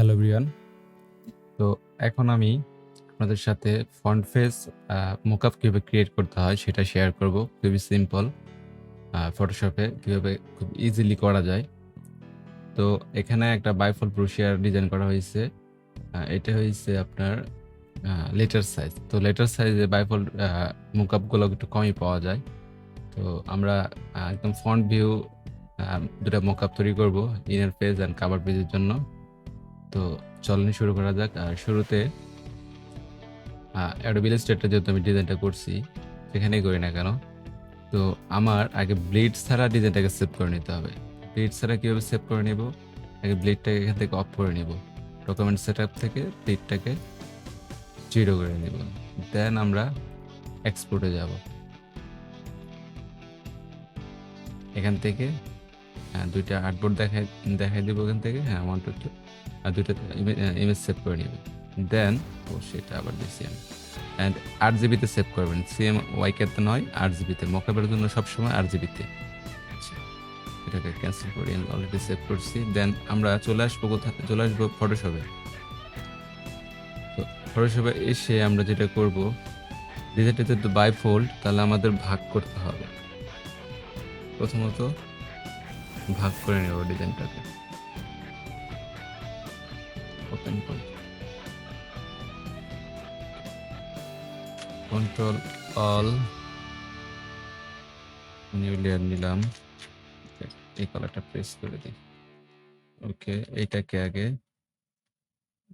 Hello everyone. তো এখন আমি আপনাদের সাথে ফন্ট ফেস মকআপ কিভাবে ক্রিয়েট করতে হয় সেটা শেয়ার করব। খুবই সিম্পল। ফটোশপে কিভাবে খুব ইজিলি করা যায়। তো এখানে একটা বাইফোল্ড ব্রোশিয়ার ডিজাইন করা হয়েছে। এটা হইছে আপনার লেটার সাইজ। তো লেটার সাইজে বাইফোল্ড মকআপগুলো একটু কমই পাওয়া যায়। তো আমরা একদম ফন্ট ভিউ ২ টা মকআপ তৈরি করব ইনার পেজ অ্যান্ড কভার পেজের জন্য। তো চলেন শুরু করা যাক। আর শুরুতে Adobe Illustrator যেহেতু আমি ডিজাইনটা করছি, যেখানেই করি না কেন, তো আমার আগে ব্লিড ছাড়া ডিজাইনটাকে সেভ করে নিতে হবে। ব্লিড ছাড়া কিভাবে সেভ করে নিব? আগে ব্লিডটাকে এখান থেকে অফ করে নিব। ডকুমেন্ট সেটআপ থেকে ব্লিডটাকে 0 করে নিব। দেন আমরা এক্সপোর্টে যাব। এখান থেকে ২ টা আর্টবোর্ড দেখাই দিব এখান থেকে। 1 2 3 আর ২ টা ইমেজ সেভ করে নিব। দেন সেটা আবার দিছি আমি। অ্যান্ড RGB-তে সেভ করবেন। CMYK-তে নয়, RGB-তে। মকআপের জন্য সবসময় RGB-তে। আচ্ছা, এটাকে ক্যান্সেল করি। আমি অলরেডি সেভ করছি। দেন আমরা চলে আসবো কোথায়? চলে আসবো ফটোশপে। তো ফটোশপে এসে আমরা যেটা করব, ডিজাইনটা যেহেতু বাইফোল্ড, তাহলে আমাদের ভাগ করতে হবে। প্রথমত ভাগ করে নেব ডিজাইনটাকে। ওপেন করি। কন্ট্রোল অল নিউ লেয়ার নিলাম। এই কালারটা প্রেস করে দিই। ওকে, এইটাকে আগে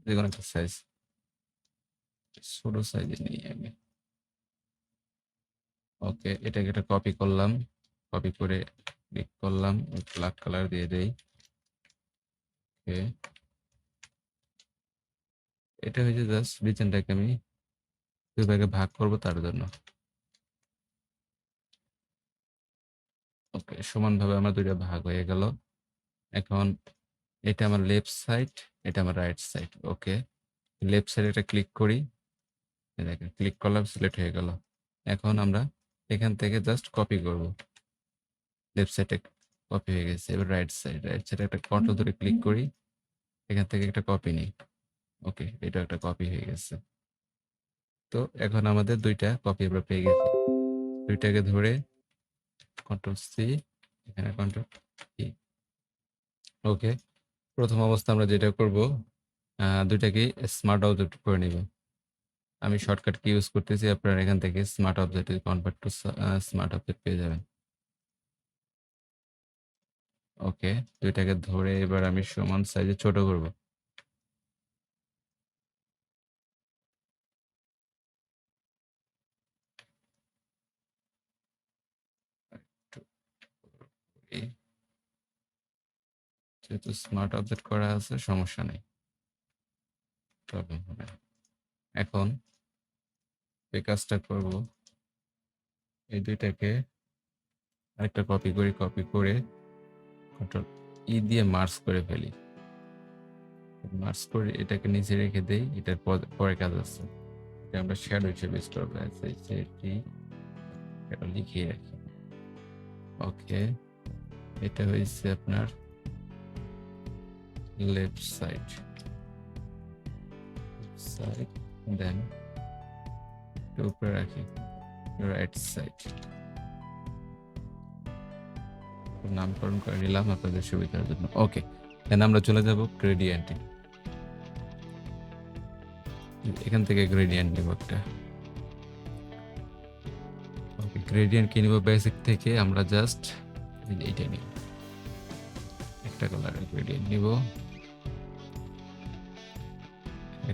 যেকোনো একটা সাইজ, ছোট সাইজে নিই আগে। ওকে, এটাকে একটা কপি করলাম। কপি করে ক্লিক করলাম, ব্ল্যাক কালার দিয়ে দেই। ওকে, এটা হচ্ছে জাস্ট ডিজাইনটাকে আমি 2 ভাগে ভাগ করব তার জন্য। ওকে, সমানভাবে আমার 2টা ভাগ হয়ে গেল। এখন এটা আমার লেফট সাইড, এটা আমার রাইট সাইড। ওকে, লেফট সাইডে একটা ক্লিক করি। এই দেখেন, ক্লিক করলাম, সিলেক্ট হয়ে গেল। এখন আমরা এখান থেকে জাস্ট কপি করব। লেফট সাইডে কপি হয়ে গেছে। এবার রাইট সাইডে একটা কন্ট্রোল ধরে ক্লিক করি। এখান থেকে একটা কপি নিই। ওকে, এটা একটা কপি হয়ে গেছে। তো এখন আমাদের 2টা কপি আমরা পেয়ে গেছি। 2টাকে ধরে কন্ট্রোল সি, এখানে কন্ট্রোল ই। ওকে, প্রথম অবস্থা আমরা যেটা করব, 2টাকেই স্মার্ট অবজেক্ট করে নিব। আমি শর্টকাট কি ইউজ করতেছি, আপনারা এখান থেকে smart object convert to smart object পেয়ে যাবেন। ওকে, 2টাকে ধরে এবার আমি সমান সাইজে ছোট করব। যেহেতু স্মার্ট অবজেক্ট করা আছে, সমস্যা নেই, প্রবলেম হবে না। এখন এই কাজটা করব, এই 2টাকে আরেকটা কপি করি। কপি করে কন্ট্রোল ই দিয়ে মার্জ করে ফেলি। মার্জ করে এটাকে নিচে রেখে দেই। এটার পরে কাজ আছে, এটা আমরা শ্যাডো হিসেবে ইউজ করবো। এটা লিখিয়ে রাখি। ওকে, এটা হয়েছে আপনার লেফট সাইড। দেন উপরে রাখি রাইট সাইড। নামকরণ করে নিলাম আপনাদের সুবিধার জন্য। ওকে, দেন আমরা চলে যাব গ্রেডিয়েন্টে। এখান থেকে গ্রেডিয়েন্ট নিব একটা। ওকে, গ্রেডিয়েন্ট কি নিব? বেসিক থেকে আমরা জাস্ট এইটা নিব, একটা কালারের গ্রেডিয়েন্ট নিব।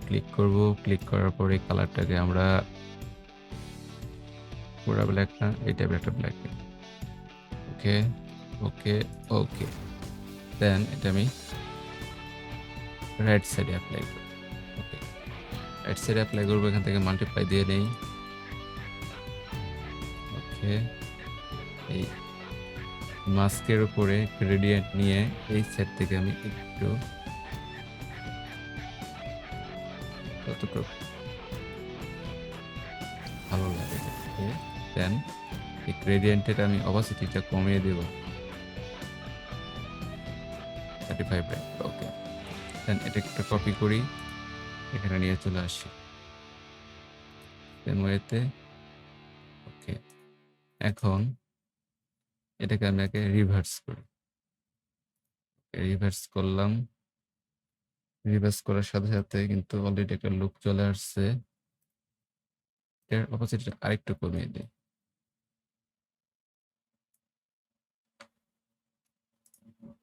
ক্লিক করব। ক্লিক করার পরে কালারটাকে আমরা পুরো ব্ল্যাক না, এই টাইপের একটা ব্ল্যাক। ওকে ওকে ওকে, দেন এটা আমি রাইট সাইডে অ্যাপ্লাই করব। ওকে, রাইট সাইডে অ্যাপ্লাই করবো। এখান থেকে মাল্টিপ্লাই দিয়ে নেই। ওকে, এই মাস্কের উপরে গ্রেডিয়েন্ট নিয়ে এই সাইড থেকে আমি একটু কতটুকু ভালো লাগে দেখতে। দেন এই গ্রেডিয়েন্টের আমি অপাসিটিটা কমিয়ে দেব 35 রাখবো। ওকে, দেন এটা একটা কপি করি, এখানে নিয়ে চলে আসি সেম ওয়েতে। ওকে, এখন এটাকে আমি আগে রিভার্স করি। রিভার্স করলাম, রিভার্স করার সাথে সাথে কিন্তু অলরেডি একটা লুক চলে আসছে। এর অপোজিটটা আরেকটু কমিয়ে দিই।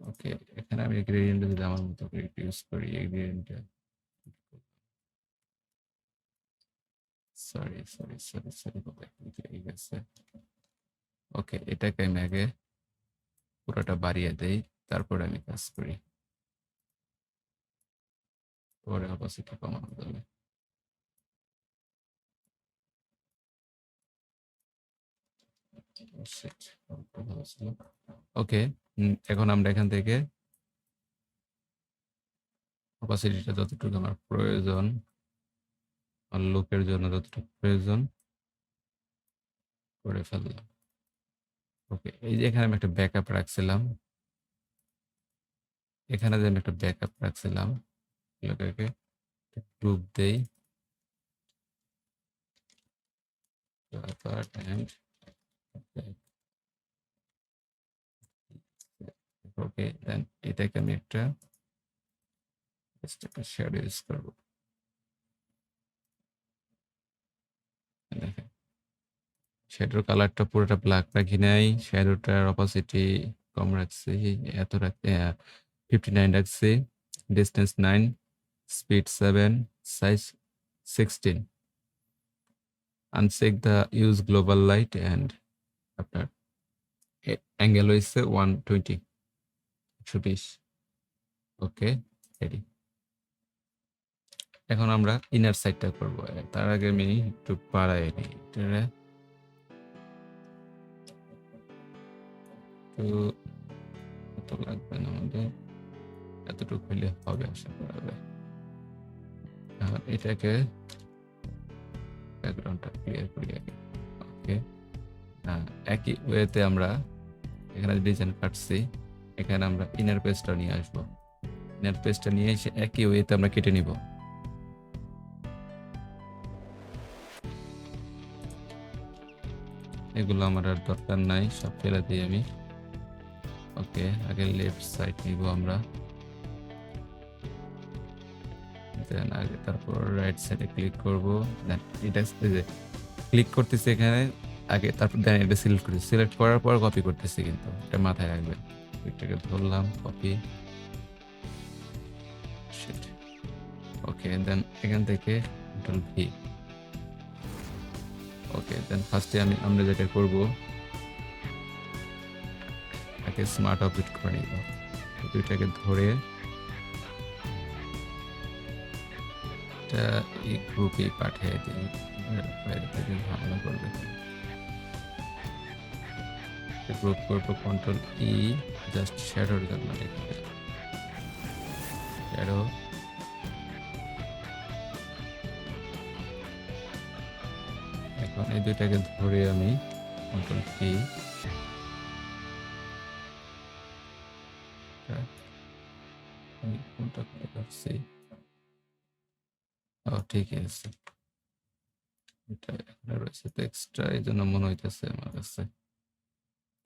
ওকে, এখানে আমি গ্রেডিয়েন্ট যদি আমার মতো করে ইউজ করি, এই গ্রেডিয়েন্টটা সরি সরি সরি সরি কোথায় এই গেছে। ওকে, এটাকে আমি আগে পুরোটা বাড়িয়ে দেই, তারপরে আমি কাজ করি, পরে অপোজিটটা কমানো যাবে। ওকে, এখন আমরা এখান থেকে অপাসিটিটা যতটুকু আমার প্রয়োজন, আর লুকের জন্য যতটুকু প্রয়োজন করে ফেললাম। ওকে, এই যে এখানে আমি একটা ব্যাকআপ রাখছিলাম, এখানে যে আমি একটা ব্যাকআপ রাখছিলাম, এটাকে গ্রুপ দেই, ওকে, দেন এটাকে আমি একটা শ্যাডো ইউজ করবো। দেখেন শ্যাডোর কালারটা পুরোটা ব্ল্যাক রাখি নাই, শ্যাডোটার অপাসিটি কম রাখছি, এত রাখতে 59 রাখছি, distance 9, speed 7, size 16, uncheck the use global light and আপনার অ্যাঙ্গেল হয়েছে 120, 120। ওকে, রেডি। এখন আমরা ইনার সাইডটা করবো, তার আগে আমি একটু বাড়াই নিই, এত লাগবে না আমাদের, এতটুকু হইলে হবে আশা করা যায়। এখন এটাকে ব্যাকগ্রাউন্ডটা ক্লিয়ার করি আগে। ওকে, একই ওয়েতে আমরা এখানে ডিজাইন কাটছি, এখানে আমরা ইনার পেজটা নিয়ে আসবো, ইনার পেজটা নিয়ে এসে একই ওয়েতে আমরা কেটে নিব। এগুলো আমার আর দরকার নাই, সব ফেলে দিই আমি। ওকে, আগে লেফট সাইড নিব আমরা, দেন আগে তারপর রাইট সাইডে ক্লিক করব, দেন এটা ক্লিক করতেছি এখানে আগে, তারপর দেন এটা সিলেক্ট করছি, সিলেক্ট করার পর কপি করতেছি, কিন্তু এটা মাথায় রাখবেন। এটাকে ধরলাম, কপি, ওকে, দেন এখান থেকে কন্ট্রোল ভি। ওকে, দেন ফার্স্টে আমরা যেটা করব, একে স্মার্ট অবজেক্ট করে নিব, দুইটাকে ধরে এটা এই গ্রুপে পাঠিয়ে দিই, বাইরে থেকে ঝামেলা করবে। গ্রুপ করবো কন্ট্রোল ই, জাস্ট শ্যাডোর জন্য লিখবে শ্যাডো। এখন এই দুইটাকে ধরে আমি কন্ট্রোল পি, কোনটা করছি, ও ঠিক আছে, এটা এখানে রয়েছে তো এক্সট্রা, এই জন্য মনে হইতেছে আমার কাছে।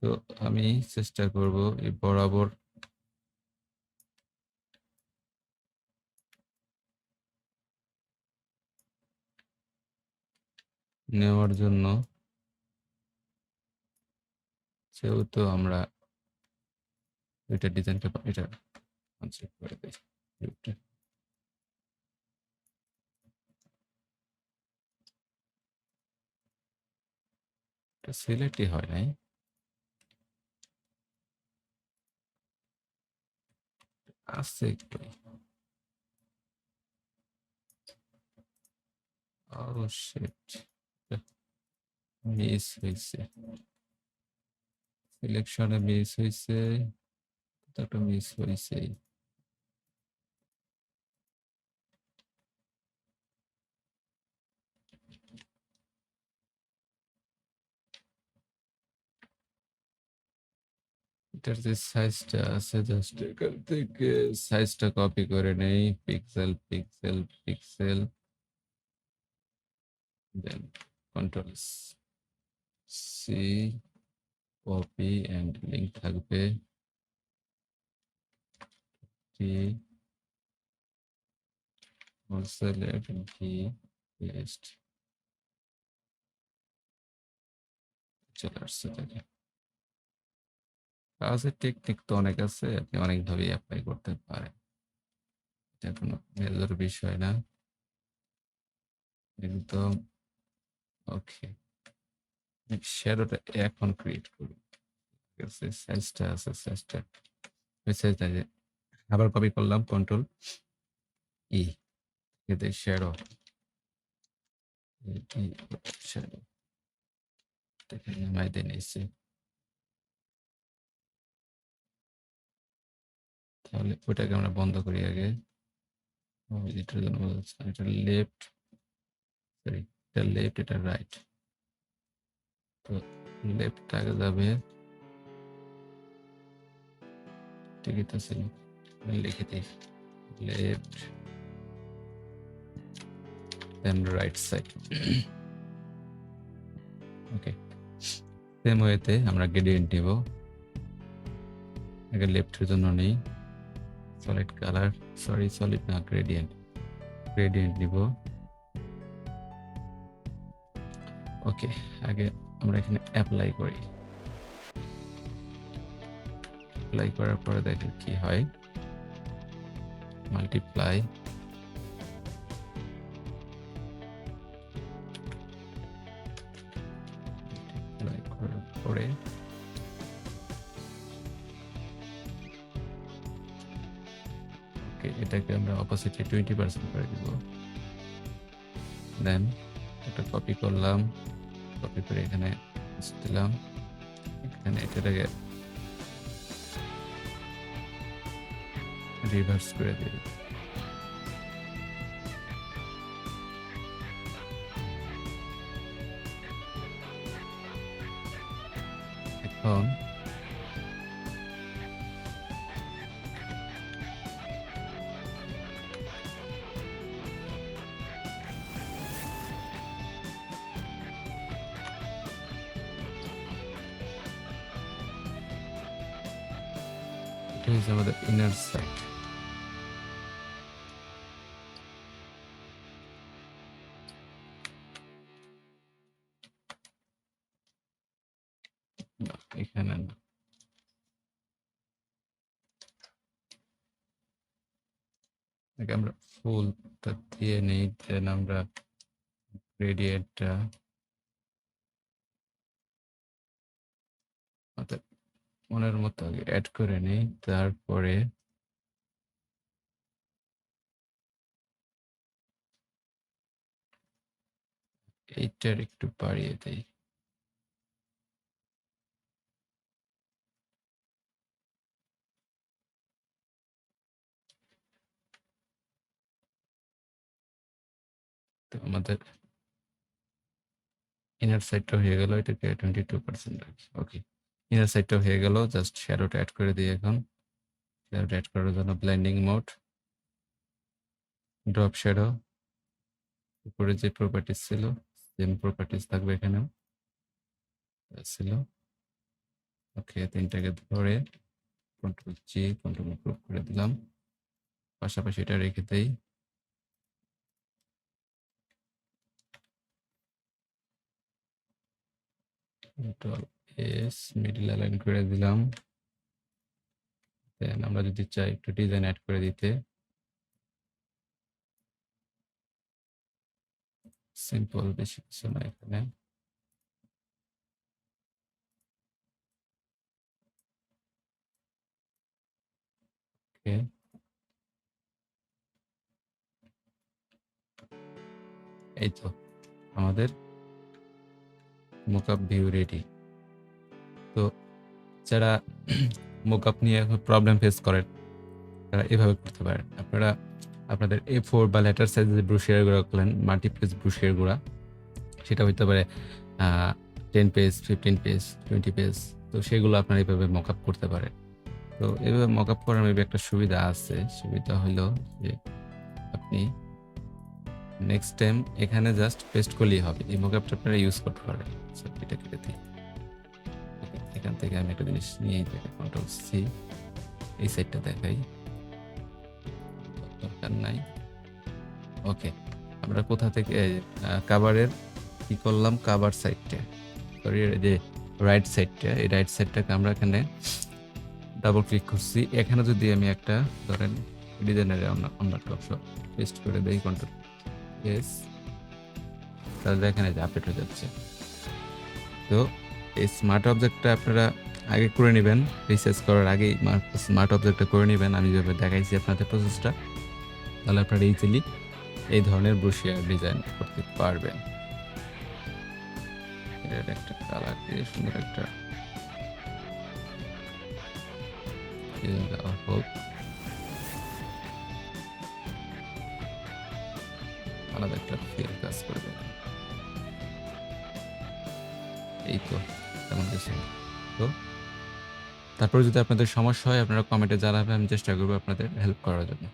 তো আমি চেষ্টা করব এই বরাবর নেওয়ার জন্য, যেহেতু আমরা দুইটা ডিজাইনটা এটা আনচেক করে দিই, সিলেক্টই হয় নাই, আছে একটু, ও শিট, মিস হয়েছে, সিলেকশনে মিস হয়েছে, একটা মিস হয়েছে। এটার যে সাইজটা আছে জাস্ট এখান থেকে সাইজটা কপি করে নেই, pixel pixel pixel, then control C, copy and link থাকবে টি হোলসেলের ভি পেস্ট, চলে আসছে। দেখে কাজের টেকনিক তো অনেক আছে, আপনি অনেকভাবেই অ্যাপ্লাই করতে পারেন, এটা কোনো মেজর বিষয় না একদম। ওকে, শ্যাডোটা এখন ক্রিয়েট করি, ঠিক আছে? সাইজটা আছে, সাইজটা ওই সাইজটা যে আবার কপি করলাম, কন্ট্রোল ই, এতে শ্যাডো শ্যাডো নামাই দিয়ে নিয়েছি। তাহলে ওটাকে আমরা বন্ধ করি আগে, এটার জন্য বলছি এটা লেফট, সরি এটা লেফট, এটা রাইট। তো লেফট আগে যাবে, ঠিকই তো ছিল, লিখে দিই লেফট দেন রাইট সাইড। ওকে, সেম ওয়েতে আমরা গ্রেডিয়েন্ট নিব, আগে লেফটের জন্য নেই সলিড কালার, সরি সলিড না গ্রেডিয়েন্ট, গ্রেডিয়েন্ট নিব। ওকে, আগে আমরা এখানে অ্যাপ্লাই করি, অ্যাপ্লাই করার পরে দেখি কি হয়, মাল্টিপ্লাই করার পরে এটাকে আমরা অপোজিটে 20% করে দিব, দেন এটা কপি করলাম, কপি করে এখানে দিলাম, এখানে এটাকে রিভার্স করে দিই। এখন এটা হচ্ছে আমাদের ইনার সাইড। এখানে না, আমরা ফুলটা দিয়ে নেই, দেন আমরা গ্রেডিয়েন্টটা মনের মতো আগে অ্যাড করে নেই, তারপরে এইটার একটু বাড়িয়ে দেই, তো আমাদের ইনার সাইডটা হয়ে গেল, এটাকে 22% রাখি। ওকে, ইনার সাইডটা হয়ে গেল, জাস্ট শ্যাডোটা অ্যাড করে দিই। এখন শ্যাডোটা অ্যাড করার জন্য ব্লেন্ডিং মোড, ড্রপ শ্যাডো, উপরে যে প্রপার্টিস ছিল সেম প্রপার্টিস থাকবে এখানেও ছিল। ওকে, তিনটাকে ধরে কন্ট্রোল জি, কন্ট্রোল গ্রুপ করে দিলাম, পাশাপাশি এটা রেখে দেই। কন্ট্রোল এস, মিডল অ্যালাইন করে দিলাম। দেন আমরা যদি চাই একটু ডিজাইন অ্যাড করে দিতে, সিম্পল, বেশি কিছু না এখানে। ওকে, এই তো আমাদের মকআপ ভিউ রেডি। তো যারা মকআপ নিয়ে এখন প্রবলেম ফেস করেন তারা এভাবে করতে পারেন। আপনারা আপনাদের A4 বা লেটার সাইজের যে ব্রোশিয়ারগুলো করলেন, মাল্টিপেজ ব্রোশিয়ারগুলো, সেটা হইতে পারে 10 পেজ, 15 পেজ, 20 পেজ, তো সেগুলো আপনারা এইভাবে মকআপ করতে পারেন। তো এভাবে মকআপ করার মেবি একটা সুবিধা আছে। সুবিধা হলো যে আপনি নেক্সট টাইম এখানে জাস্ট পেস্ট করলেই হবে। এই মকআপটা আপনারা ইউজ করতে পারেন। আচ্ছা, এটা কেটে দিই। ওকে, এখান থেকে আমি একটা জিনিস নিয়েই থাকি, কন্ট্রোল সি। এই সাইডটা দেখাই, দরকার নাই। ওকে, আমরা কোথা থেকে কাভারের কি করলাম, কাভার সাইডটা, সরি যে রাইট সাইডটা, এই রাইট সাইডটাকে আমরা এখানে ডাবল ক্লিক করছি। এখানে যদি আমি একটা ধরেন ডিজাইনের অন্য একটা অপশন পেস্ট করে দেই, কন্ট্রোল এস, তাহলে এখানে যে আপডেট হয়ে যাচ্ছে। তো এই স্মার্ট অবজেক্টটা আপনারা আগে করে নেবেন, রিসার্চ করার আগেই স্মার্ট অবজেক্টটা করে নেবেন। আমি যেভাবে দেখাইছি আপনাদের প্রসেসটা, তাহলে আপনারা ইজিলি এই ধরনের ব্রোশিয়ার ডিজাইন করতে পারবেন। এর একটা কালার দিয়ে সুন্দর একটা দেওয়া হোক, আলাদা একটা ফিল কাজ করবে। এই তো তেমন কিছু না। তো তারপরে যদি আপনাদের সমস্যা হয় আপনারা কমেন্টে জানাবেন, আমি চেষ্টা করবো আপনাদের হেল্প করার জন্য।